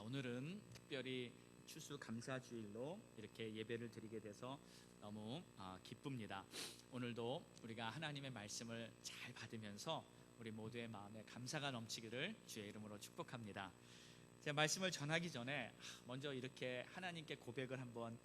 오늘은 특별히 추수감사주일로 이렇게 예배를 드리게 돼서 너무 기쁩니다. 오늘도 우리가 하나님의 말씀을 잘 받으면서 우리 모두의 마음에 감사가 넘치기를 주의 이름으로 축복합니다. 제가 말씀을 전하기 전에 먼저 이렇게 하나님께 고백을 한번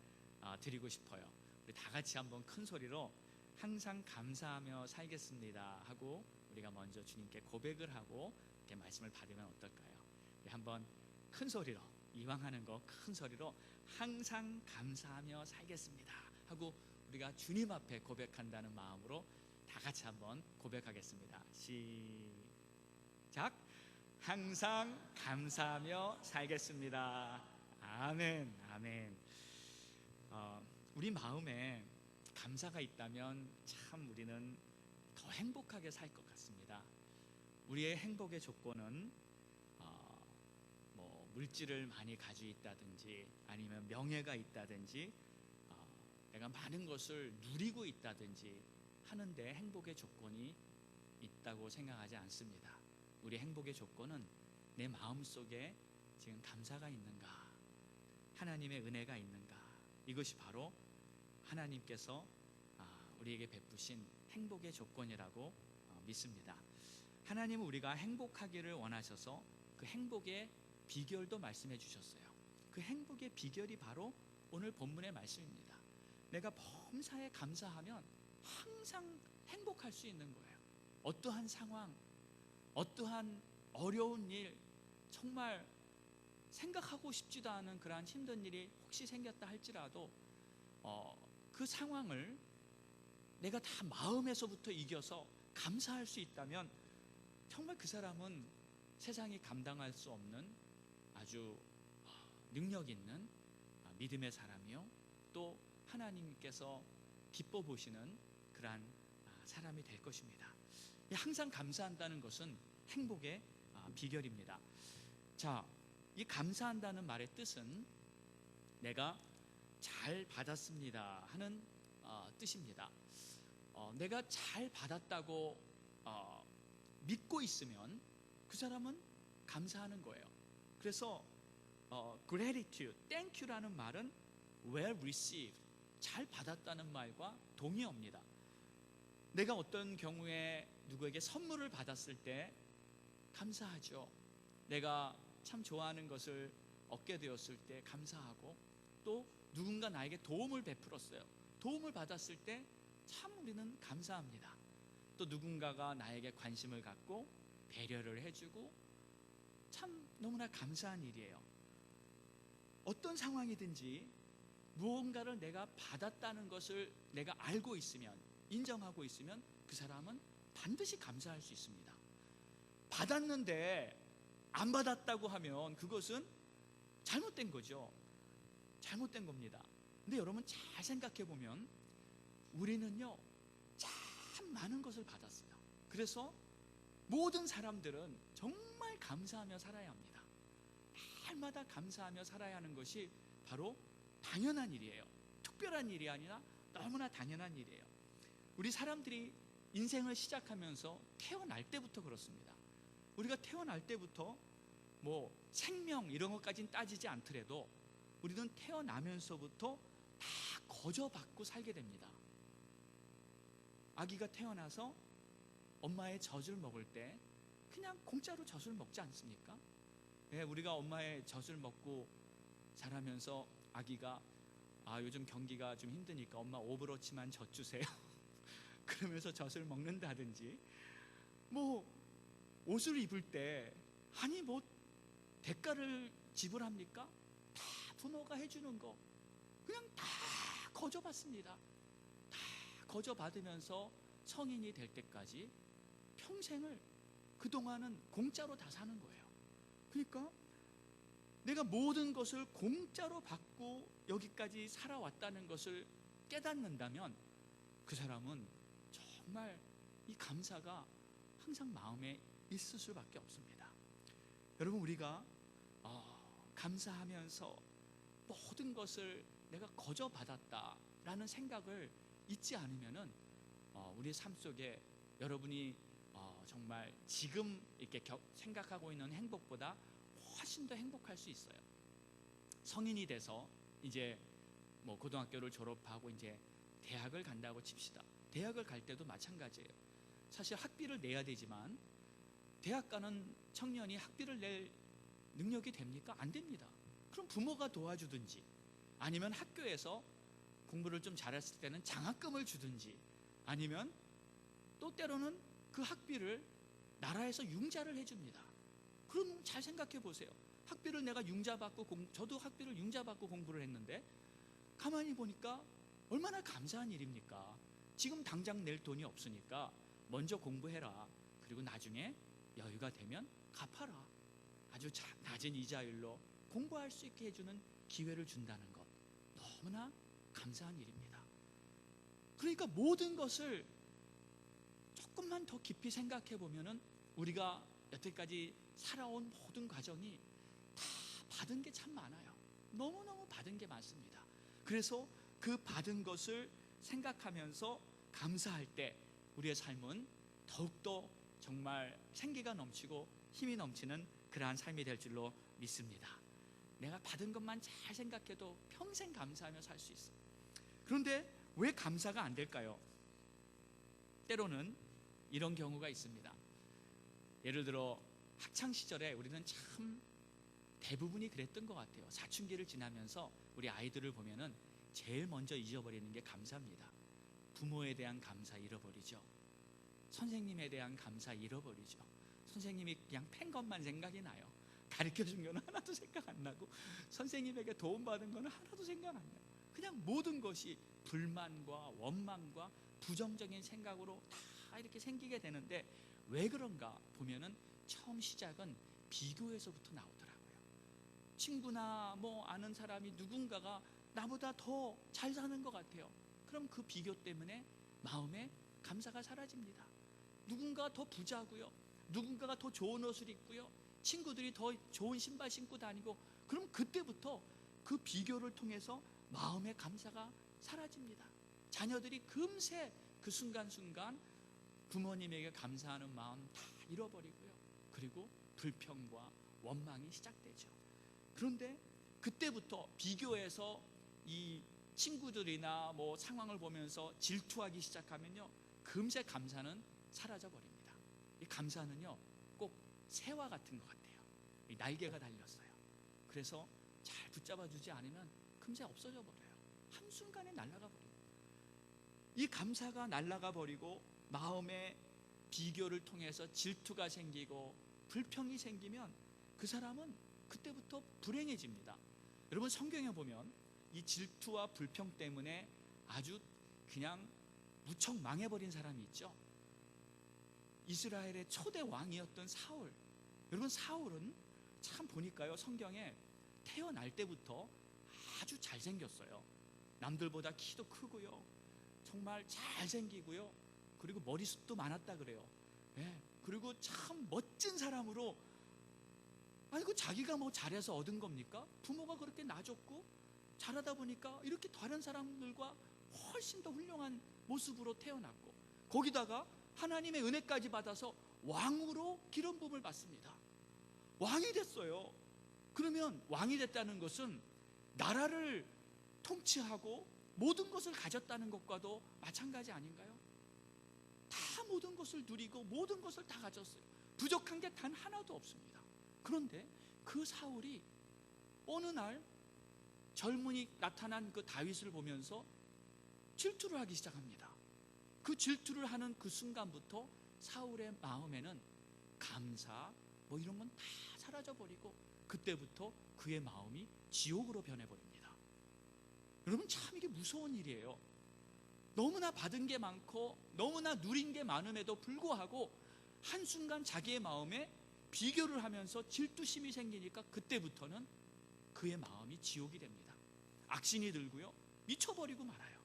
드리고 싶어요. 우리 다 같이 한번 큰 소리로 항상 감사하며 살겠습니다 하고 우리가 먼저 주님께 고백을 하고 이렇게 말씀을 받으면 어떨까요? 우리 한번 큰 소리로, 이왕 하는 거 큰 소리로 항상 감사하며 살겠습니다 하고 우리가 주님 앞에 고백한다는 마음으로 다 같이 한번 고백하겠습니다. 시작. 항상 감사하며 살겠습니다. 아멘. 아멘. 우리 마음에 감사가 있다면 참 우리는 더 행복하게 살 것 같습니다. 우리의 행복의 조건은 물질을 많이 가지고 있다든지 아니면 명예가 있다든지 내가 많은 것을 누리고 있다든지 하는데 행복의 조건이 있다고 생각하지 않습니다. 우리 행복의 조건은 내 마음속에 지금 감사가 있는가, 하나님의 은혜가 있는가, 이것이 바로 하나님께서 우리에게 베푸신 행복의 조건이라고 믿습니다. 하나님은 우리가 행복하기를 원하셔서 그 행복의 비결도 말씀해 주셨어요. 그 행복의 비결이 바로 오늘 본문의 말씀입니다. 내가 범사에 감사하면 항상 행복할 수 있는 거예요. 어떠한 상황, 어떠한 어려운 일, 정말 생각하고 싶지도 않은 그러한 힘든 일이 혹시 생겼다 할지라도 그 상황을 내가 다 마음에서부터 이겨서 감사할 수 있다면 정말 그 사람은 세상이 감당할 수 없는 아주 능력 있는 믿음의 사람이요, 또 하나님께서 기뻐 보시는 그러한 사람이 될 것입니다. 항상 감사한다는 것은 행복의 비결입니다. 자, 이 감사한다는 말의 뜻은 내가 잘 받았습니다 하는 뜻입니다. 내가 잘 받았다고 믿고 있으면 그 사람은 감사하는 거예요. 그래서 gratitude, thank you라는 말은 well received, 잘 받았다는 말과 동의어입니다. 내가 어떤 경우에 누구에게 선물을 받았을 때 감사하죠. 내가 참 좋아하는 것을 얻게 되었을 때 감사하고, 또 누군가 나에게 도움을 베풀었어요. 도움을 받았을 때 참 우리는 감사합니다. 또 누군가가 나에게 관심을 갖고 배려를 해주고 참 너무나 감사한 일이에요. 어떤 상황이든지 무언가를 내가 받았다는 것을 내가 알고 있으면, 인정하고 있으면 그 사람은 반드시 감사할 수 있습니다. 받았는데 안 받았다고 하면 그것은 잘못된 거죠. 잘못된 겁니다. 근데 여러분 잘 생각해 보면 우리는요 참 많은 것을 받았어요. 그래서 모든 사람들은 정말 감사하며 살아야 합니다. 날마다 감사하며 살아야 하는 것이 바로 당연한 일이에요. 특별한 일이 아니라 너무나 당연한 일이에요. 우리 사람들이 인생을 시작하면서 태어날 때부터 그렇습니다. 우리가 태어날 때부터 뭐 생명 이런 것까지는 따지지 않더라도 우리는 태어나면서부터 다 거저받고 살게 됩니다. 아기가 태어나서 엄마의 젖을 먹을 때 그냥 공짜로 젖을 먹지 않습니까? 우리가 엄마의 젖을 먹고 자라면서 아기가 요즘 경기가 좀 힘드니까 엄마 오브로치만 젖 주세요 그러면서 젖을 먹는다든지, 뭐 옷을 입을 때 아니 뭐 대가를 지불합니까? 다 부모가 해주는 거 그냥 다 거저받습니다. 다 거저받으면서 성인이 될 때까지 평생을 그동안은 공짜로 다 사는 거예요. 그러니까 내가 모든 것을 공짜로 받고 여기까지 살아왔다는 것을 깨닫는다면 그 사람은 정말 이 감사가 항상 마음에 있을 수밖에 없습니다. 여러분, 우리가 감사하면서 모든 것을 내가 거저 받았다라는 생각을 잊지 않으면은 우리 삶 속에 여러분이 정말 지금 이렇게 생각하고 있는 행복보다 훨씬 더 행복할 수 있어요. 성인이 돼서 이제 뭐 고등학교를 졸업하고 이제 대학을 간다고 칩시다. 대학을 갈 때도 마찬가지예요. 사실 학비를 내야 되지만 대학 가는 청년이 학비를 낼 능력이 됩니까? 안 됩니다. 그럼 부모가 도와주든지 아니면 학교에서 공부를 좀 잘했을 때는 장학금을 주든지 아니면 또 때로는 그 학비를 나라에서 융자를 해줍니다. 그럼 잘 생각해 보세요. 학비를 내가 융자받고 저도 학비를 융자받고 공부를 했는데 가만히 보니까 얼마나 감사한 일입니까? 지금 당장 낼 돈이 없으니까 먼저 공부해라. 그리고 나중에 여유가 되면 갚아라. 아주 낮은 이자율로 공부할 수 있게 해주는 기회를 준다는 것, 너무나 감사한 일입니다. 그러니까 모든 것을 조금만 더 깊이 생각해 보면은 우리가 여태까지 살아온 모든 과정이 다 받은 게 참 많아요. 너무너무 받은 게 많습니다. 그래서 그 받은 것을 생각하면서 감사할 때 우리의 삶은 더욱더 정말 생기가 넘치고 힘이 넘치는 그러한 삶이 될 줄로 믿습니다. 내가 받은 것만 잘 생각해도 평생 감사하며 살 수 있어요. 그런데 왜 감사가 안 될까요? 때로는 이런 경우가 있습니다. 예를 들어 학창시절에 우리는 참 대부분이 그랬던 것 같아요. 사춘기를 지나면서 우리 아이들을 보면은 제일 먼저 잊어버리는 게 감사입니다. 부모에 대한 감사 잃어버리죠. 선생님에 대한 감사 잃어버리죠. 선생님이 그냥 팬 것만 생각이 나요. 가르쳐준 건 하나도 생각 안 나고 선생님에게 도움받은 건 하나도 생각 안 나요. 그냥 모든 것이 불만과 원망과 부정적인 생각으로 다 이렇게 생기게 되는데 왜 그런가 보면은 처음 시작은 비교에서부터 나오더라고요. 친구나 뭐 아는 사람이 누군가가 나보다 더 잘 사는 것 같아요. 그럼 그 비교 때문에 마음에 감사가 사라집니다. 누군가 더 부자고요. 누군가가 더 좋은 옷을 입고요. 친구들이 더 좋은 신발 신고 다니고 그럼 그때부터 그 비교를 통해서 마음의 감사가 사라집니다. 자녀들이 금세 그 순간순간 부모님에게 감사하는 마음 다 잃어버리고요. 그리고 불평과 원망이 시작되죠. 그런데 그때부터 비교해서 이 친구들이나 뭐 상황을 보면서 질투하기 시작하면요, 금세 감사는 사라져 버립니다. 이 감사는요 꼭 새와 같은 것 같아요. 이 날개가 달렸어요. 그래서 잘 붙잡아 주지 않으면 금세 없어져 버려요. 한순간에 날아가 버려요. 이 감사가 날아가 버리고 마음에 비교를 통해서 질투가 생기고 불평이 생기면 그 사람은 그때부터 불행해집니다. 여러분 성경에 보면 이 질투와 불평 때문에 아주 그냥 무척 망해버린 사람이 있죠. 이스라엘의 초대 왕이었던 사울. 여러분 사울은 참 보니까요 성경에 태어날 때부터 아주 잘생겼어요. 남들보다 키도 크고요, 정말 잘생기고요, 그리고 머리숱도 많았다 그래요. 네. 그리고 참 멋진 사람으로, 아니 그 자기가 뭐 잘해서 얻은 겁니까? 부모가 그렇게 낳아줬고 잘하다 보니까 이렇게 다른 사람들과 훨씬 더 훌륭한 모습으로 태어났고 거기다가 하나님의 은혜까지 받아서 왕으로 기름 부음을 받습니다. 왕이 됐어요. 그러면 왕이 됐다는 것은 나라를 통치하고 모든 것을 가졌다는 것과도 마찬가지 아닌가요? 다 모든 것을 누리고 모든 것을 다 가졌어요. 부족한 게 단 하나도 없습니다. 그런데 그 사울이 어느 날 젊은이 나타난 그 다윗을 보면서 질투를 하기 시작합니다. 그 질투를 하는 그 순간부터 사울의 마음에는 감사 뭐 이런 건 다 사라져버리고 그때부터 그의 마음이 지옥으로 변해버립니다. 여러분 참 이게 무서운 일이에요. 너무나 받은 게 많고 너무나 누린 게 많음에도 불구하고 한순간 자기의 마음에 비교를 하면서 질투심이 생기니까 그때부터는 그의 마음이 지옥이 됩니다. 악신이 들고요, 미쳐버리고 말아요.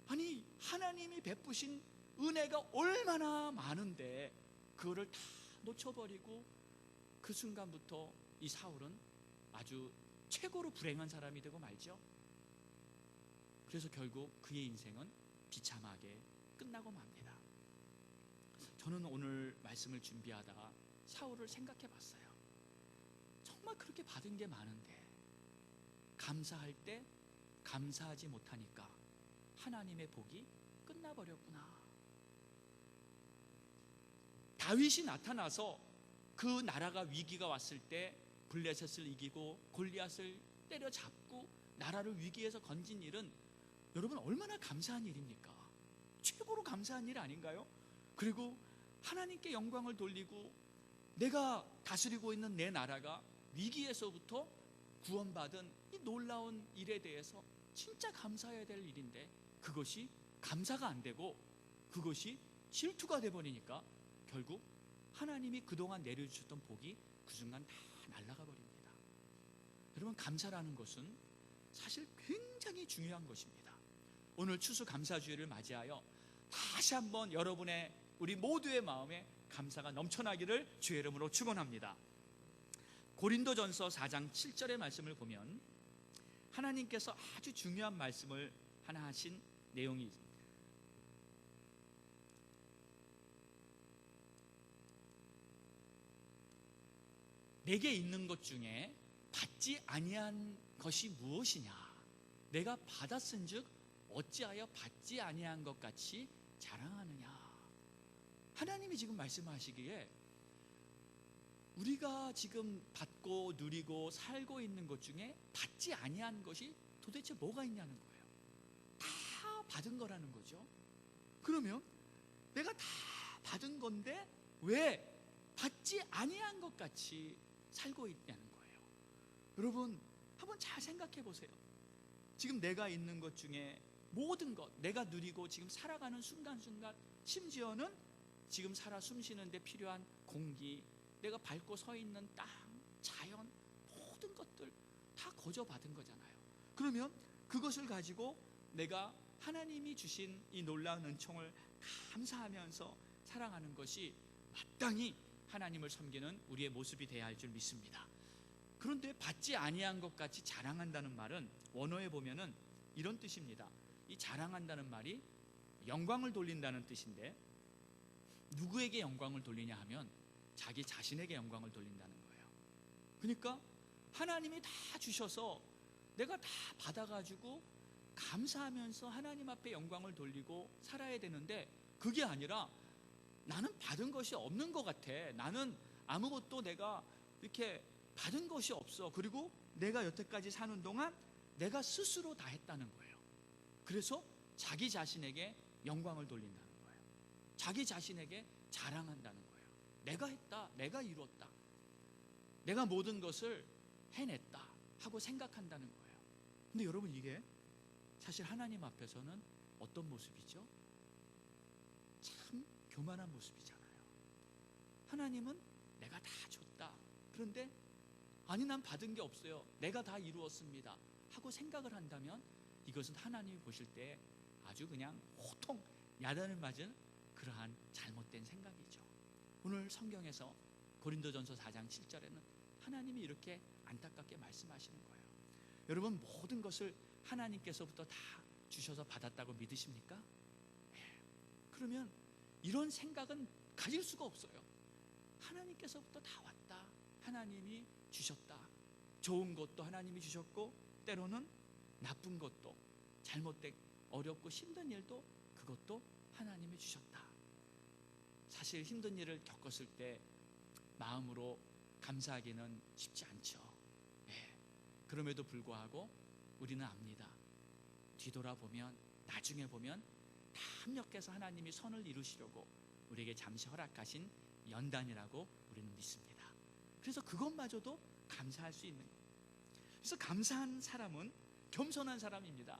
아니 하나님이 베푸신 은혜가 얼마나 많은데 그거를 다 놓쳐버리고 그 순간부터 이 사울은 아주 최고로 불행한 사람이 되고 말죠. 그래서 결국 그의 인생은 비참하게 끝나고 맙니다. 저는 오늘 말씀을 준비하다가 사울을 생각해 봤어요. 정말 그렇게 받은 게 많은데 감사할 때 감사하지 못하니까 하나님의 복이 끝나버렸구나. 다윗이 나타나서 그 나라가 위기가 왔을 때 블레셋을 이기고 골리앗을 때려잡고 나라를 위기에서 건진 일은 여러분 얼마나 감사한 일입니까? 최고로 감사한 일 아닌가요? 그리고 하나님께 영광을 돌리고 내가 다스리고 있는 내 나라가 위기에서부터 구원받은 이 놀라운 일에 대해서 진짜 감사해야 될 일인데 그것이 감사가 안 되고 그것이 질투가 돼버리니까 결국 하나님이 그동안 내려주셨던 복이 그 순간 다 날아가 버립니다. 여러분, 감사라는 것은 사실 굉장히 중요한 것입니다. 오늘 추수감사주일을 맞이하여 다시 한번 여러분의 우리 모두의 마음에 감사가 넘쳐나기를 주의 이름으로 축원합니다. 고린도전서 4장 7절의 말씀을 보면 하나님께서 아주 중요한 말씀을 하나 하신 내용이 있습니다. 내게 있는 것 중에 받지 아니한 것이 무엇이냐? 내가 받았은즉 어찌하여 받지 아니한 것 같이 자랑하느냐? 하나님이 지금 말씀하시기에 우리가 지금 받고 누리고 살고 있는 것 중에 받지 아니한 것이 도대체 뭐가 있냐는 거예요. 다 받은 거라는 거죠. 그러면 내가 다 받은 건데 왜 받지 아니한 것 같이 살고 있냐는 거예요. 여러분, 한번 잘 생각해 보세요. 지금 내가 있는 것 중에 모든 것, 내가 누리고 지금 살아가는 순간순간, 심지어는 지금 살아 숨쉬는 데 필요한 공기, 내가 밟고 서 있는 땅, 자연, 모든 것들 다 거저 받은 거잖아요. 그러면 그것을 가지고 내가 하나님이 주신 이 놀라운 은총을 감사하면서 살아가는 것이 마땅히 하나님을 섬기는 우리의 모습이 되어야 할 줄 믿습니다. 그런데 받지 아니한 것 같이 자랑한다는 말은 원어에 보면은 이런 뜻입니다. 이 자랑한다는 말이 영광을 돌린다는 뜻인데 누구에게 영광을 돌리냐 하면 자기 자신에게 영광을 돌린다는 거예요. 그러니까 하나님이 다 주셔서 내가 다 받아가지고 감사하면서 하나님 앞에 영광을 돌리고 살아야 되는데 그게 아니라 나는 받은 것이 없는 것 같아. 나는 아무것도 내가 이렇게 받은 것이 없어. 그리고 내가 여태까지 사는 동안 내가 스스로 다 했다는 거예요. 그래서 자기 자신에게 영광을 돌린다는 거예요. 자기 자신에게 자랑한다는 거예요. 내가 했다, 내가 이루었다, 내가 모든 것을 해냈다 하고 생각한다는 거예요. 근데 여러분, 이게 사실 하나님 앞에서는 어떤 모습이죠? 참 교만한 모습이잖아요. 하나님은 내가 다 줬다. 그런데 아니, 난 받은 게 없어요. 내가 다 이루었습니다 하고 생각을 한다면 이것은 하나님이 보실 때 아주 그냥 호통 야단을 맞은 그러한 잘못된 생각이죠. 오늘 성경에서 고린도전서 4장 7절에는 하나님이 이렇게 안타깝게 말씀하시는 거예요. 여러분, 모든 것을 하나님께서부터 다 주셔서 받았다고 믿으십니까? 네. 그러면 이런 생각은 가질 수가 없어요. 하나님께서부터 다 왔다. 하나님이 주셨다. 좋은 것도 하나님이 주셨고 때로는 나쁜 것도, 잘못된 어렵고 힘든 일도 그것도 하나님이 주셨다. 사실 힘든 일을 겪었을 때 마음으로 감사하기는 쉽지 않죠. 네. 그럼에도 불구하고 우리는 압니다. 뒤돌아보면, 나중에 보면 다 합력해서 하나님이 선을 이루시려고 우리에게 잠시 허락하신 연단이라고 우리는 믿습니다. 그래서 그것마저도 감사할 수 있는 거예요. 그래서 감사한 사람은 겸손한 사람입니다.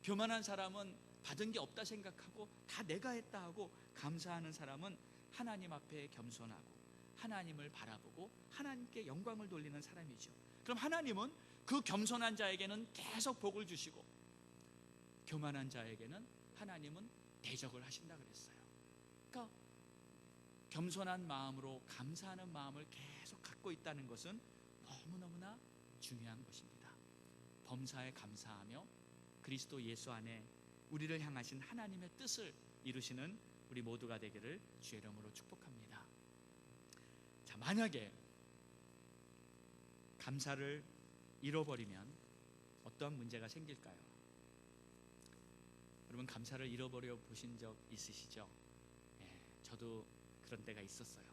교만한 사람은 받은 게 없다 생각하고 다 내가 했다 하고 감사하는 사람은 하나님 앞에 겸손하고 하나님을 바라보고 하나님께 영광을 돌리는 사람이죠. 그럼 하나님은 그 겸손한 자에게는 계속 복을 주시고 교만한 자에게는 하나님은 대적을 하신다 그랬어요. 그러니까 겸손한 마음으로 감사하는 마음을 계속 갖고 있다는 것은 너무너무나 중요한 것입니다. 범사에 감사하며 그리스도 예수 안에 우리를 향하신 하나님의 뜻을 이루시는 우리 모두가 되기를 주의 이름으로 축복합니다. 자, 만약에 감사를 잃어버리면 어떠한 문제가 생길까요? 여러분, 감사를 잃어버려 보신 적 있으시죠? 저도 그런 때가 있었어요.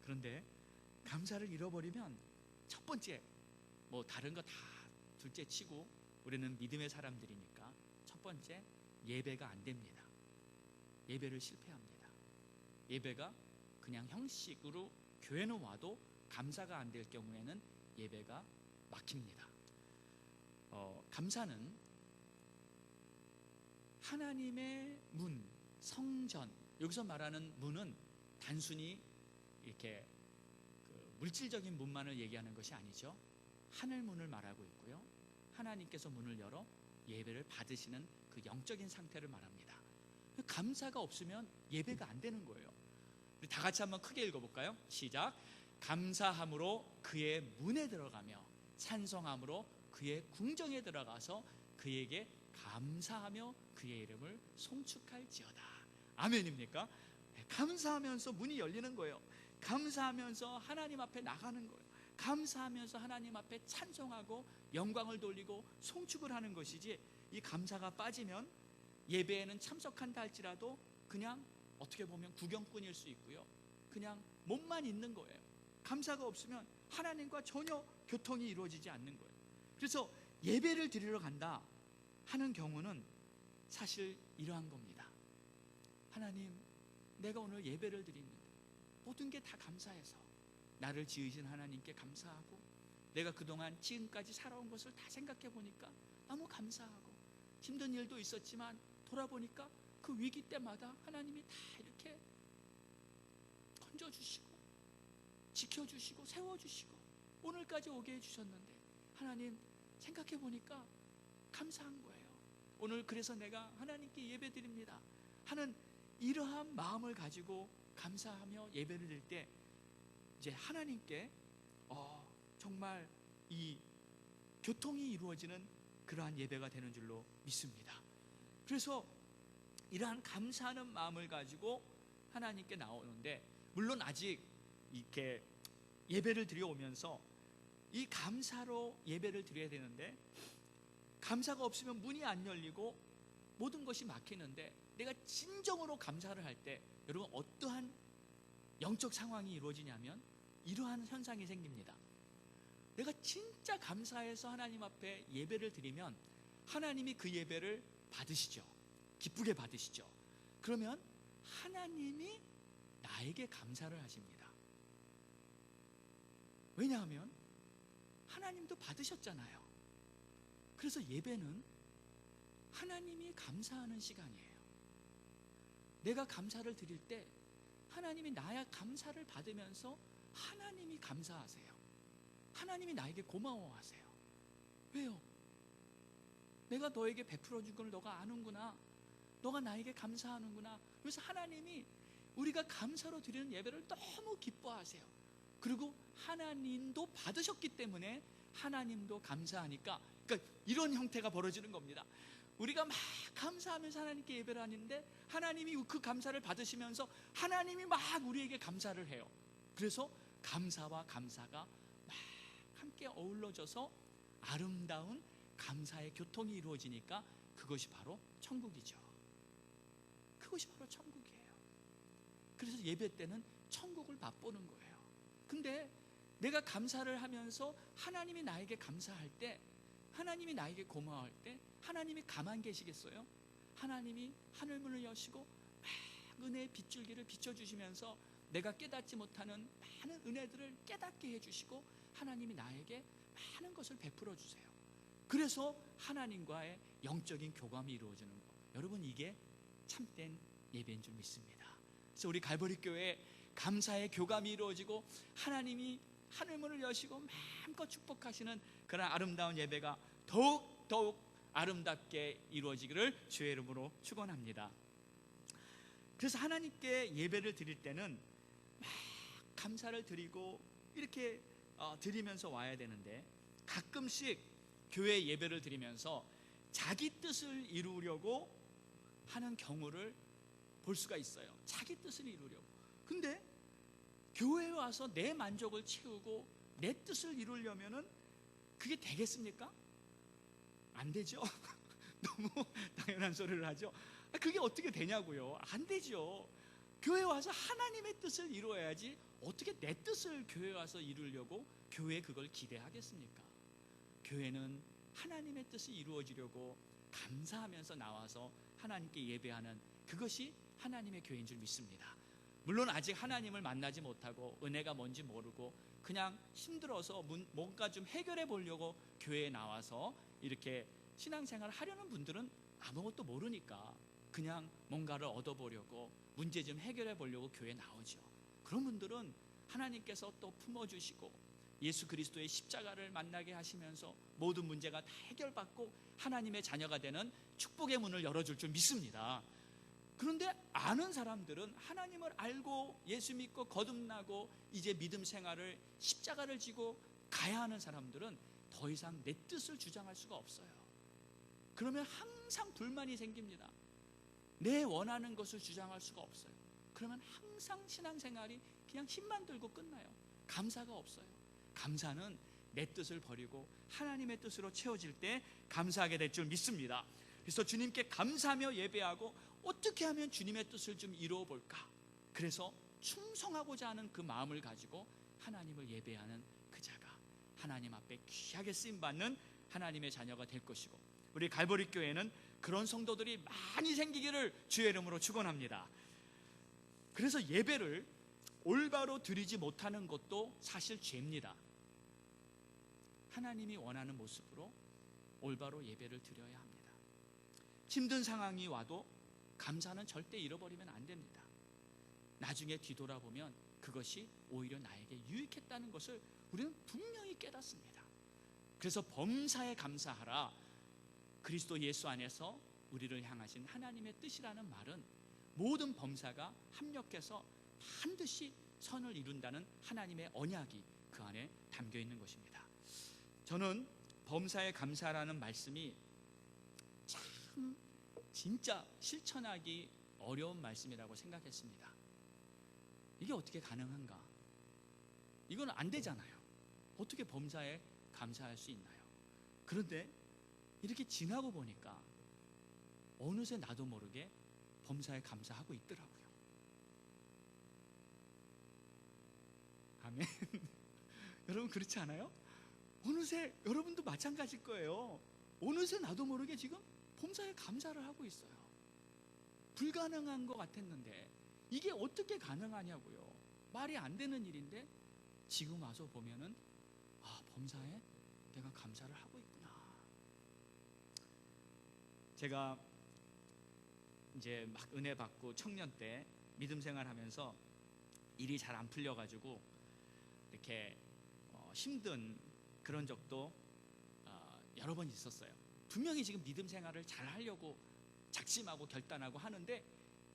그런데 감사를 잃어버리면 첫 번째, 뭐 다른 거 다 둘째 치고 우리는 믿음의 사람들이니까 첫 번째, 예배가 안 됩니다. 예배를 실패합니다. 예배가 그냥 형식으로 교회는 와도 감사가 안 될 경우에는 예배가 막힙니다. 감사는 하나님의 문, 성전, 여기서 말하는 문은 단순히 이렇게 물질적인 문만을 얘기하는 것이 아니죠. 하늘 문을 말하고 있고요, 하나님께서 문을 열어 예배를 받으시는 그 영적인 상태를 말합니다. 감사가 없으면 예배가 안 되는 거예요. 우리 다 같이 한번 크게 읽어볼까요? 시작. 감사함으로 그의 문에 들어가며 찬송함으로 그의 궁정에 들어가서 그에게 감사하며 그의 이름을 송축할지어다. 아멘입니까? 감사하면서 문이 열리는 거예요. 감사하면서 하나님 앞에 나가는 거예요. 감사하면서 하나님 앞에 찬송하고 영광을 돌리고 송축을 하는 것이지, 이 감사가 빠지면 예배에는 참석한다 할지라도 그냥 어떻게 보면 구경꾼일 수 있고요, 그냥 몸만 있는 거예요. 감사가 없으면 하나님과 전혀 교통이 이루어지지 않는 거예요. 그래서 예배를 드리러 간다 하는 경우는 사실 이러한 겁니다. 하나님, 내가 오늘 예배를 드리는데 모든 게 다 감사해서 나를 지으신 하나님께 감사하고, 내가 그동안 지금까지 살아온 것을 다 생각해 보니까 너무 감사하고, 힘든 일도 있었지만 돌아보니까 그 위기 때마다 하나님이 다 이렇게 건져주시고 지켜주시고 세워주시고 오늘까지 오게 해주셨는데, 하나님 생각해 보니까 감사한 거예요. 오늘 그래서 내가 하나님께 예배 드립니다 하는 이러한 마음을 가지고 감사하며 예배를 드릴 때 이제 하나님께 정말 이 교통이 이루어지는 그러한 예배가 되는 줄로 믿습니다. 그래서 이러한 감사하는 마음을 가지고 하나님께 나오는데, 물론 아직 이렇게 예배를 드려오면서 이 감사로 예배를 드려야 되는데, 감사가 없으면 문이 안 열리고 모든 것이 막히는데, 내가 진정으로 감사를 할 때 여러분 어떠한 영적 상황이 이루어지냐면 이러한 현상이 생깁니다. 내가 진짜 감사해서 하나님 앞에 예배를 드리면 하나님이 그 예배를 받으시죠. 기쁘게 받으시죠. 그러면 하나님이 나에게 감사를 하십니다. 왜냐하면 하나님도 받으셨잖아요. 그래서 예배는 하나님이 감사하는 시간이에요. 내가 감사를 드릴 때 하나님이 나의 감사를 받으면서 하나님이 감사하세요. 하나님이 나에게 고마워하세요. 왜요? 내가 너에게 베풀어 준 걸 너가 아는구나, 너가 나에게 감사하는구나. 그래서 하나님이 우리가 감사로 드리는 예배를 너무 기뻐하세요. 그리고 하나님도 받으셨기 때문에 하나님도 감사하니까, 그러니까 이런 형태가 벌어지는 겁니다. 우리가 막 감사하면서 하나님께 예배를 하는데 하나님이 그 감사를 받으시면서 하나님이 막 우리에게 감사를 해요. 그래서 감사와 감사가 막 함께 어우러져서 아름다운 감사의 교통이 이루어지니까 그것이 바로 천국이죠. 그것이 바로 천국이에요. 그래서 예배 때는 천국을 맛보는 거예요. 근데 내가 감사를 하면서 하나님이 나에게 감사할 때, 하나님이 나에게 고마워할 때 하나님이 가만 계시겠어요? 하나님이 하늘문을 여시고 막 은혜의 빗줄기를 비춰주시면서 내가 깨닫지 못하는 많은 은혜들을 깨닫게 해주시고 하나님이 나에게 많은 것을 베풀어 주세요. 그래서 하나님과의 영적인 교감이 이루어지는 것, 여러분 이게 참된 예배인 줄 믿습니다. 그래서 우리 갈보리 교회에 감사의 교감이 이루어지고 하나님이 하늘문을 여시고 마음껏 축복하시는 그런 아름다운 예배가 더욱 아름답게 이루어지기를 주의 이름으로 축원합니다. 그래서 하나님께 예배를 드릴 때는 막 감사를 드리고 이렇게 드리면서 와야 되는데, 가끔씩 교회 예배를 드리면서 자기 뜻을 이루려고 하는 경우를 볼 수가 있어요. 자기 뜻을 이루려고. 근데 교회에 와서 내 만족을 채우고 내 뜻을 이루려면은 그게 되겠습니까? 안 되죠. 너무 당연한 소리를 하죠. 그게 어떻게 되냐고요. 안 되죠. 교회 와서 하나님의 뜻을 이루어야지 어떻게 내 뜻을 교회 와서 이루려고 교회에 그걸 기대하겠습니까? 교회는 하나님의 뜻이 이루어지려고 감사하면서 나와서 하나님께 예배하는 그것이 하나님의 교회인 줄 믿습니다. 물론 아직 하나님을 만나지 못하고 은혜가 뭔지 모르고 그냥 힘들어서 뭔가 좀 해결해 보려고 교회에 나와서 이렇게 신앙생활을 하려는 분들은 아무것도 모르니까 그냥 뭔가를 얻어보려고 문제 좀 해결해 보려고 교회에 나오죠. 그런 분들은 하나님께서 또 품어주시고 예수 그리스도의 십자가를 만나게 하시면서 모든 문제가 다 해결받고 하나님의 자녀가 되는 축복의 문을 열어줄 줄 믿습니다. 그런데 아는 사람들은 하나님을 알고 예수 믿고 거듭나고 이제 믿음 생활을 십자가를 지고 가야 하는 사람들은 더 이상 내 뜻을 주장할 수가 없어요. 그러면 항상 불만이 생깁니다. 내 원하는 것을 주장할 수가 없어요. 그러면 항상 신앙생활이 그냥 힘만 들고 끝나요. 감사가 없어요. 감사는 내 뜻을 버리고 하나님의 뜻으로 채워질 때 감사하게 될 줄 믿습니다. 그래서 주님께 감사하며 예배하고 어떻게 하면 주님의 뜻을 좀 이루어 볼까? 그래서 충성하고자 하는 그 마음을 가지고 하나님을 예배하는 그 자가 하나님 앞에 귀하게 쓰임받는 하나님의 자녀가 될 것이고, 우리 갈보리 교회는 그런 성도들이 많이 생기기를 주의 이름으로 축원합니다. 그래서 예배를 올바로 드리지 못하는 것도 사실 죄입니다. 하나님이 원하는 모습으로 올바로 예배를 드려야 합니다. 힘든 상황이 와도 감사는 절대 잃어버리면 안 됩니다. 나중에 뒤돌아보면 그것이 오히려 나에게 유익했다는 것을 우리는 분명히 깨닫습니다. 그래서 범사에 감사하라, 그리스도 예수 안에서 우리를 향하신 하나님의 뜻이라는 말은 모든 범사가 합력해서 반드시 선을 이룬다는 하나님의 언약이 그 안에 담겨 있는 것입니다. 저는 범사에 감사라는 말씀이 참 진짜 실천하기 어려운 말씀이라고 생각했습니다. 이게 어떻게 가능한가? 이건 안 되잖아요. 어떻게 범사에 감사할 수 있나요? 그런데 이렇게 지나고 보니까 어느새 나도 모르게 범사에 감사하고 있더라고요. 아멘. 여러분 그렇지 않아요? 어느새 여러분도 마찬가지일 거예요. 어느새 나도 모르게 지금 범사에 감사를 하고 있어요. 불가능한 것 같았는데 이게 어떻게 가능하냐고요. 말이 안 되는 일인데 지금 와서 보면은 범사에 내가 감사를 하고 있구나. 제가 이제 막 은혜 받고 청년 때 믿음 생활하면서 일이 잘 안 풀려가지고 이렇게 힘든 그런 적도 여러 번 있었어요. 분명히 지금 믿음 생활을 잘 하려고 작심하고 결단하고 하는데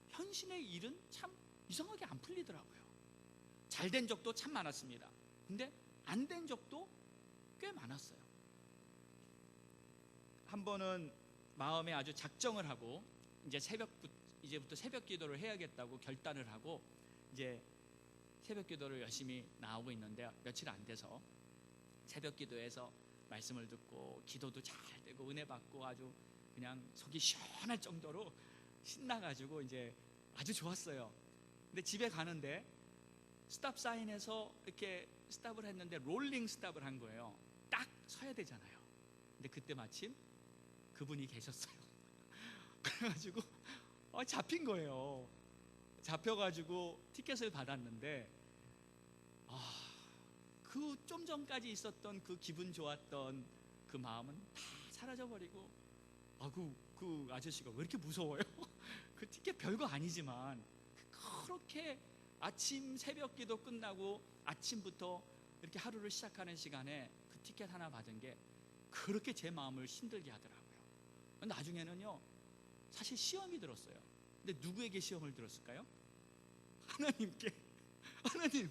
현실의 일은 참 이상하게 안 풀리더라고요. 잘 된 적도 참 많았습니다. 근데 안 된 적도 꽤 많았어요. 한 번은 마음에 아주 작정을 하고 이제부터 새벽 기도를 해야겠다고 결단을 하고 이제 새벽 기도를 열심히 나오고 있는데 며칠 안 돼서 새벽 기도에서 말씀을 듣고 기도도 잘 되고 은혜 받고 아주 그냥 속이 시원할 정도로 신나가지고 이제 아주 좋았어요. 근데 집에 가는데 스탑 사인에서 이렇게 스탑을 했는데 롤링 스탑을 한 거예요. 딱 서야 되잖아요. 근데 그때 마침 그분이 계셨어요. 그래가지고 잡힌 거예요. 잡혀가지고 티켓을 받았는데 그 좀 전까지 있었던 그 기분 좋았던 그 마음은 다 사라져버리고 그 아저씨가 왜 이렇게 무서워요? 그 티켓 별거 아니지만 그렇게 아침 새벽 기도 끝나고 아침부터 이렇게 하루를 시작하는 시간에 그 티켓 하나 받은 게 그렇게 제 마음을 힘들게 하더라고요. 나중에는요 사실 시험이 들었어요. 근데 누구에게 시험을 들었을까요? 하나님께. 하나님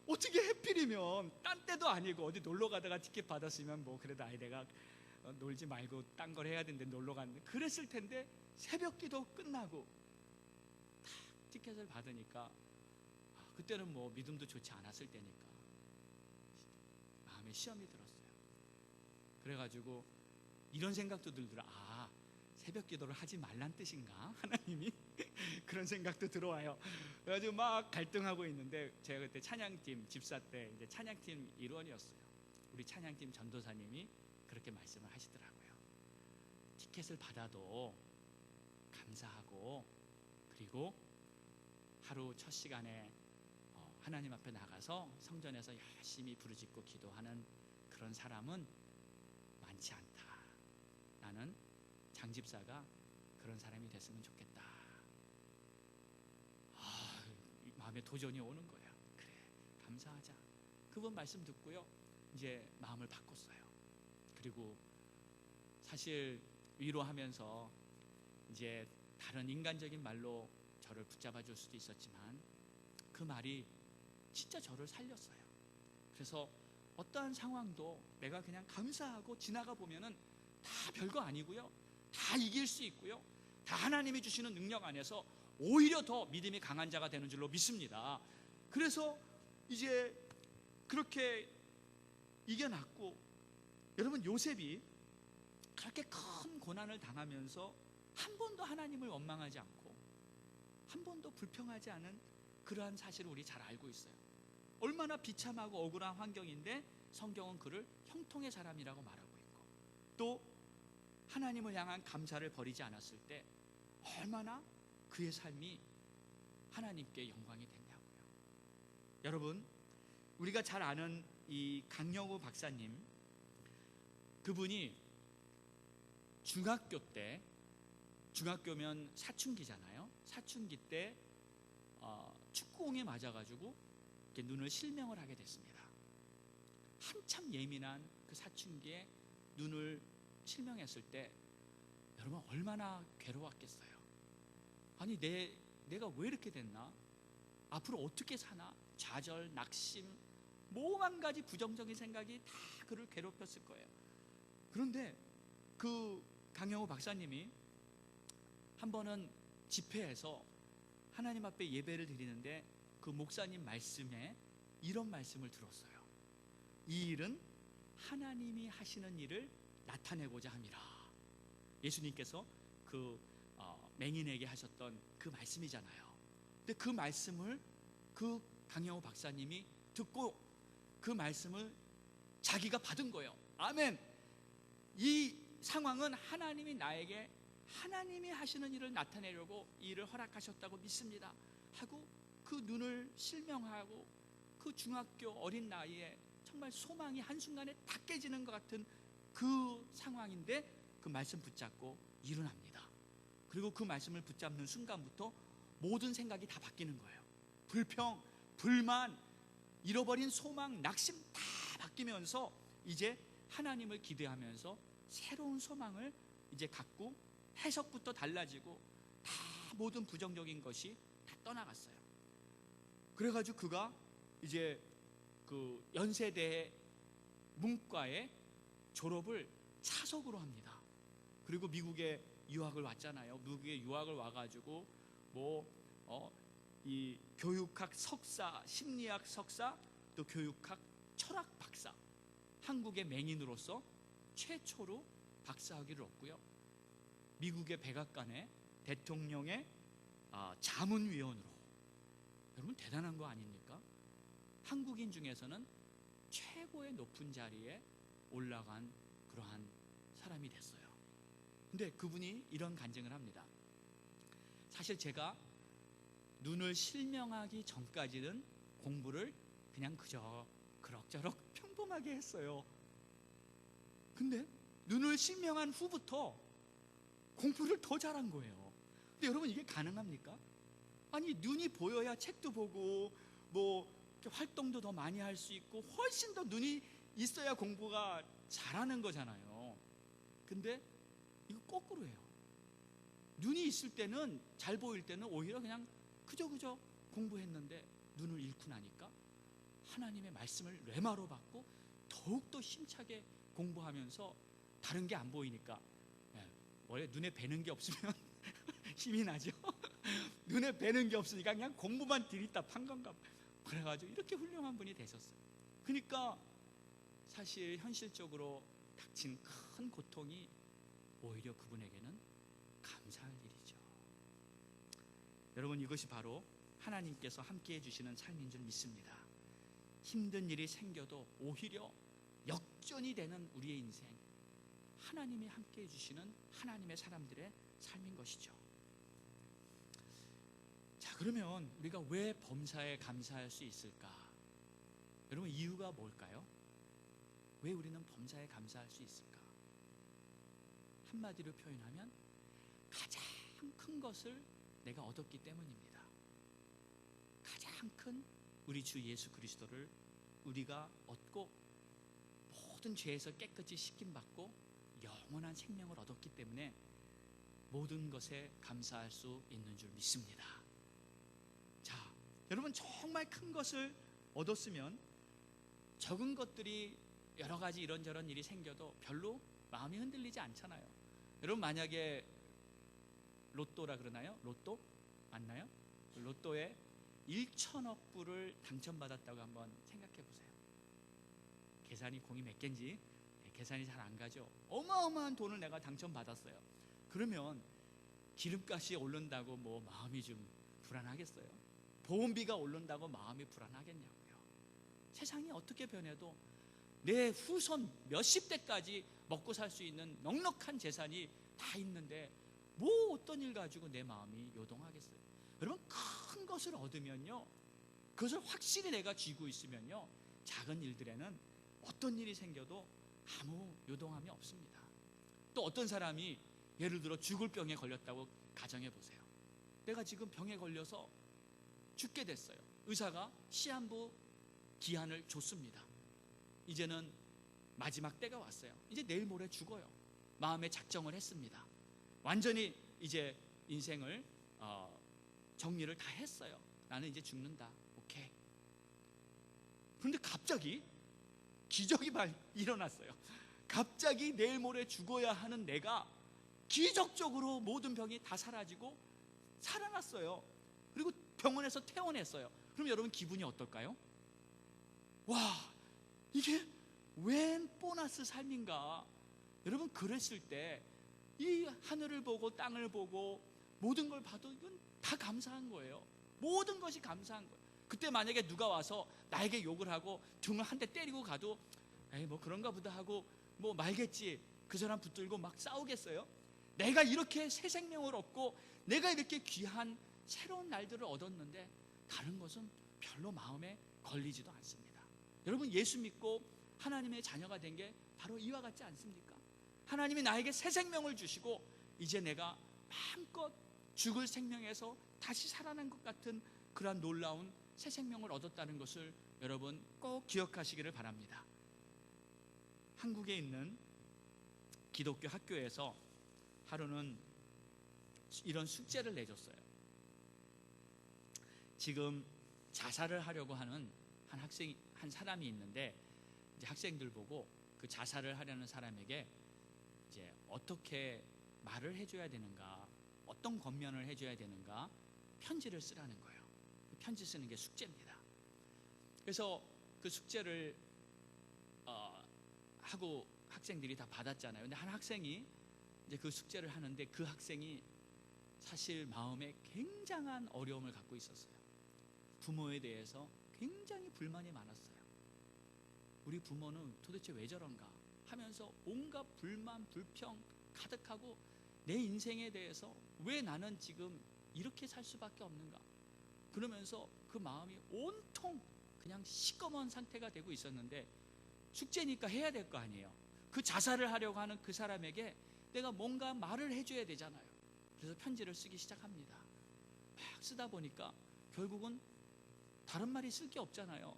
어떻게 해필이면 딴 때도 아니고 어디 놀러 가다가 티켓 받았으면 뭐 그래도 내가 놀지 말고 딴 걸 해야 되는데 놀러 갔는데 그랬을 텐데 새벽 기도 끝나고 딱 티켓을 받으니까 그때는 뭐 믿음도 좋지 않았을 때니까 마음에 시험이 들었어요. 그래가지고 이런 생각도 들더라. 아, 새벽 기도를 하지 말란 뜻인가? 하나님이 그런 생각도 들어와요. 그래가지고 막 갈등하고 있는데, 제가 그때 찬양팀 집사 때 이제 찬양팀 일원이었어요. 우리 찬양팀 전도사님이 그렇게 말씀을 하시더라고요. 티켓을 받아도 감사하고, 그리고 하루 첫 시간에 하나님 앞에 나가서 성전에서 열심히 부르짖고 기도하는 그런 사람은 많지 않다. 나는 장 집사가 그런 사람이 됐으면 좋겠다. 마음에 도전이 오는 거야. 그래, 감사하자. 그분 말씀 듣고요, 이제 마음을 바꿨어요. 그리고 사실 위로하면서 이제 다른 인간적인 말로 저를 붙잡아 줄 수도 있었지만, 그 말이 진짜 저를 살렸어요. 그래서 어떠한 상황도 내가 그냥 감사하고 지나가 보면은 다 별거 아니고요, 다 이길 수 있고요, 다 하나님이 주시는 능력 안에서 오히려 더 믿음이 강한 자가 되는 줄로 믿습니다. 그래서 이제 그렇게 이겨났고, 여러분, 요셉이 그렇게 큰 고난을 당하면서 한 번도 하나님을 원망하지 않고 한 번도 불평하지 않은 그러한 사실을 우리 잘 알고 있어요. 얼마나 비참하고 억울한 환경인데 성경은 그를 형통의 사람이라고 말하고 있고, 또 하나님을 향한 감사를 버리지 않았을 때 얼마나 그의 삶이 하나님께 영광이 됐냐고요. 여러분, 우리가 잘 아는 이 강영우 박사님, 그분이 중학교 때, 중학교면 사춘기잖아요. 사춘기 때 축구공에 맞아가지고 이렇게 눈을 실명을 하게 됐습니다. 한참 예민한 그 사춘기에 눈을 실명했을 때 여러분 얼마나 괴로웠겠어요. 아니, 내가 왜 이렇게 됐나? 앞으로 어떻게 사나? 좌절, 낙심, 모만 가지 부정적인 생각이 다 그를 괴롭혔을 거예요. 그런데 그 강영우 박사님이 한 번은 집회에서 하나님 앞에 예배를 드리는데, 그 목사님 말씀에 이런 말씀을 들었어요. 이 일은 하나님이 하시는 일을 나타내고자 함이라. 예수님께서 그 맹인에게 하셨던 그 말씀이잖아요. 근데 그 말씀을 그 강영우 박사님이 듣고 그 말씀을 자기가 받은 거예요. 아멘. 이 상황은 하나님이 나에게 하나님이 하시는 일을 나타내려고 이 일을 허락하셨다고 믿습니다 하고 그 눈을 실명하고, 그 중학교 어린 나이에 정말 소망이 한순간에 다 깨지는 것 같은 그 상황인데 그 말씀 붙잡고 일어납니다. 그리고 그 말씀을 붙잡는 순간부터 모든 생각이 다 바뀌는 거예요. 불평, 불만, 잃어버린 소망, 낙심 다 바뀌면서 이제 하나님을 기대하면서 새로운 소망을 이제 갖고, 해석부터 달라지고 다 모든 부정적인 것이 다 떠나갔어요. 그래가지고 그가 이제 그 연세대 문과의 졸업을 차석으로 합니다. 그리고 미국에 유학을 왔잖아요. 미국에 유학을 와가지고 이 교육학 석사, 심리학 석사, 또 교육학 철학 박사, 한국의 맹인으로서 최초로 박사학위를 얻고요, 미국의 백악관의 대통령의 자문위원으로, 여러분 대단한 거 아닙니까? 한국인 중에서는 최고의 높은 자리에 올라간 그러한 사람이 됐어요. 근데 그분이 이런 간증을 합니다. 사실 제가 눈을 실명하기 전까지는 공부를 그냥 그저 그럭저럭 평범하게 했어요. 근데 눈을 실명한 후부터 공부를 더 잘한 거예요. 근데 여러분, 이게 가능합니까? 아니, 눈이 보여야 책도 보고 활동도 더 많이 할 수 있고 훨씬 더 눈이 있어야 공부가 잘하는 거잖아요. 근데 이거 거꾸로예요. 눈이 있을 때는, 잘 보일 때는 오히려 그냥 그저 공부했는데 눈을 잃고 나니까 하나님의 말씀을 레마로 받고 더욱더 힘차게 공부하면서 다른 게 안 보이니까, 원래 눈에 뵈는 게 없으면 힘이 나죠. 눈에 뵈는 게 없으니까 그냥 공부만 들이답한 건가. 그래가지고 이렇게 훌륭한 분이 되셨어요. 그러니까 사실 현실적으로 닥친 큰 고통이 오히려 그분에게는 감사할 일이죠. 여러분, 이것이 바로 하나님께서 함께해 주시는 삶인 줄 믿습니다. 힘든 일이 생겨도 오히려 역전이 되는 우리의 인생, 하나님이 함께해 주시는 하나님의 사람들의 삶인 것이죠. 자, 그러면 우리가 왜 범사에 감사할 수 있을까? 여러분, 이유가 뭘까요? 왜 우리는 범사에 감사할 수 있을까? 한마디로 표현하면 가장 큰 것을 내가 얻었기 때문입니다. 가장 큰 우리 주 예수 그리스도를 우리가 얻고 모든 죄에서 깨끗이 씻김받고 영원한 생명을 얻었기 때문에 모든 것에 감사할 수 있는 줄 믿습니다. 자, 여러분, 정말 큰 것을 얻었으면 적은 것들이 여러 가지 이런저런 일이 생겨도 별로 마음이 흔들리지 않잖아요. 여러분, 만약에 로또라 그러나요? 로또? 맞나요? 로또에 1천억 불을 당첨받았다고 한번 생각해 보세요. 계산이 공이 몇 개인지 계산이 잘 안 가죠. 어마어마한 돈을 내가 당첨받았어요. 그러면 기름값이 오른다고 뭐 마음이 좀 불안하겠어요? 보험비가 오른다고 마음이 불안하겠냐고요. 세상이 어떻게 변해도 내 후손 몇십 대까지 먹고 살 수 있는 넉넉한 재산이 다 있는데 뭐 어떤 일 가지고 내 마음이 요동하겠어요? 여러분, 큰 것을 얻으면요, 그것을 확실히 내가 쥐고 있으면요, 작은 일들에는 어떤 일이 생겨도 아무 요동함이 없습니다. 또 어떤 사람이 예를 들어 죽을 병에 걸렸다고 가정해 보세요. 내가 지금 병에 걸려서 죽게 됐어요. 의사가 시한부 기한을 줬습니다. 이제는 마지막 때가 왔어요. 이제 내일 모레 죽어요. 마음에 작정을 했습니다. 완전히 이제 인생을 정리를 다 했어요. 나는 이제 죽는다. 오케이. 그런데 갑자기 기적이 일어났어요. 갑자기 내일 모레 죽어야 하는 내가 기적적으로 모든 병이 다 사라지고 살아났어요. 그리고 병원에서 퇴원했어요. 그럼 여러분, 기분이 어떨까요? 와, 이게 웬 보너스 삶인가? 여러분, 그랬을 때 이 하늘을 보고 땅을 보고 모든 걸 봐도 이건 다 감사한 거예요. 모든 것이 감사한 거예요. 그때 만약에 누가 와서 나에게 욕을 하고 등을 한 대 때리고 가도 에이, 뭐 그런가 보다 하고 뭐 말겠지. 그 사람 붙들고 막 싸우겠어요? 내가 이렇게 새 생명을 얻고 내가 이렇게 귀한 새로운 날들을 얻었는데 다른 것은 별로 마음에 걸리지도 않습니다. 여러분, 예수 믿고 하나님의 자녀가 된 게 바로 이와 같지 않습니까? 하나님이 나에게 새 생명을 주시고 이제 내가 마음껏 죽을 생명에서 다시 살아난 것 같은 그러한 놀라운 새 생명을 얻었다는 것을 여러분 꼭 기억하시기를 바랍니다. 한국에 있는 기독교 학교에서 하루는 이런 숙제를 내줬어요. 지금 자살을 하려고 하는 한 사람이 있는데, 이제 학생들 보고 그 자살을 하려는 사람에게 이제 어떻게 말을 해줘야 되는가, 어떤 권면을 해줘야 되는가 편지를 쓰라는 거예요. 편지 쓰는 게 숙제입니다. 그래서 그 숙제를 하고 학생들이 다 받았잖아요. 근데 한 학생이 이제 그 숙제를 하는데 그 학생이 사실 마음에 굉장한 어려움을 갖고 있었어요. 부모에 대해서 굉장히 불만이 많았어요. 우리 부모는 도대체 왜 저런가 하면서 온갖 불만, 불평 가득하고 내 인생에 대해서 왜 나는 지금 이렇게 살 수밖에 없는가, 그러면서 그 마음이 온통 그냥 시꺼먼 상태가 되고 있었는데, 숙제니까 해야 될 거 아니에요. 그 자살을 하려고 하는 그 사람에게 내가 뭔가 말을 해줘야 되잖아요. 그래서 편지를 쓰기 시작합니다. 막 쓰다 보니까 결국은 다른 말이 쓸 게 없잖아요.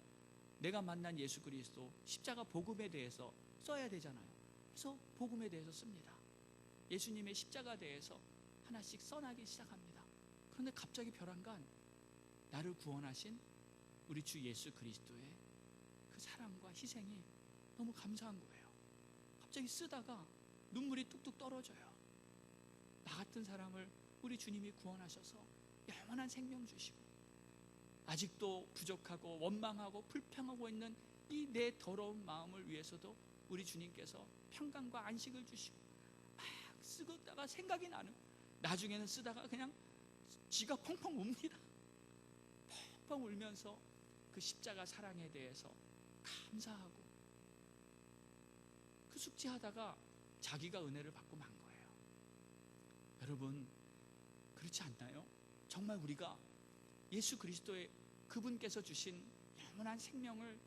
내가 만난 예수 그리스도 십자가 복음에 대해서 써야 되잖아요. 그래서 복음에 대해서 씁니다. 예수님의 십자가에 대해서 하나씩 써나기 시작합니다. 그런데 갑자기 벼랑간 나를 구원하신 우리 주 예수 그리스도의 그 사랑과 희생이 너무 감사한 거예요. 갑자기 쓰다가 눈물이 뚝뚝 떨어져요. 나 같은 사람을 우리 주님이 구원하셔서 영원한 생명 주시고 아직도 부족하고 원망하고 불평하고 있는 이 내 더러운 마음을 위해서도 우리 주님께서 평강과 안식을 주시고 막 쓰다가 생각이 나는, 나중에는 쓰다가 그냥 지가 펑펑 웁니다. 펑펑 울면서 그 십자가 사랑에 대해서 감사하고 그 숙지하다가 자기가 은혜를 받고 만 거예요. 여러분, 그렇지 않나요? 정말 우리가 예수 그리스도의 그분께서 주신 영원한 생명을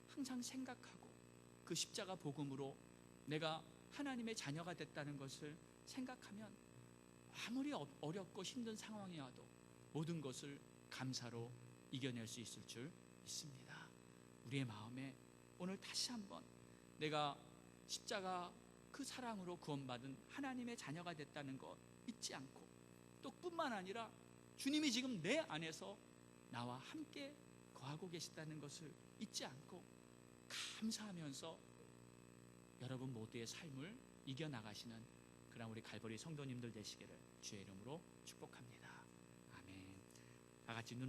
항상 생각하고 그 십자가 복음으로 내가 하나님의 자녀가 됐다는 것을 생각하면 아무리 어렵고 힘든 상황이 와도 모든 것을 감사로 이겨낼 수 있을 줄 믿습니다. 우리의 마음에 오늘 다시 한번 내가 십자가 그 사랑으로 구원받은 하나님의 자녀가 됐다는 것 잊지 않고, 또 뿐만 아니라 주님이 지금 내 안에서 나와 함께 거하고 계시다는 것을 잊지 않고 감사하면서 여러분 모두의 삶을 이겨나가시는 그런 우리 갈보리 성도님들 되시기를 주의 이름으로 축복합니다. 아멘. 다 같이 눈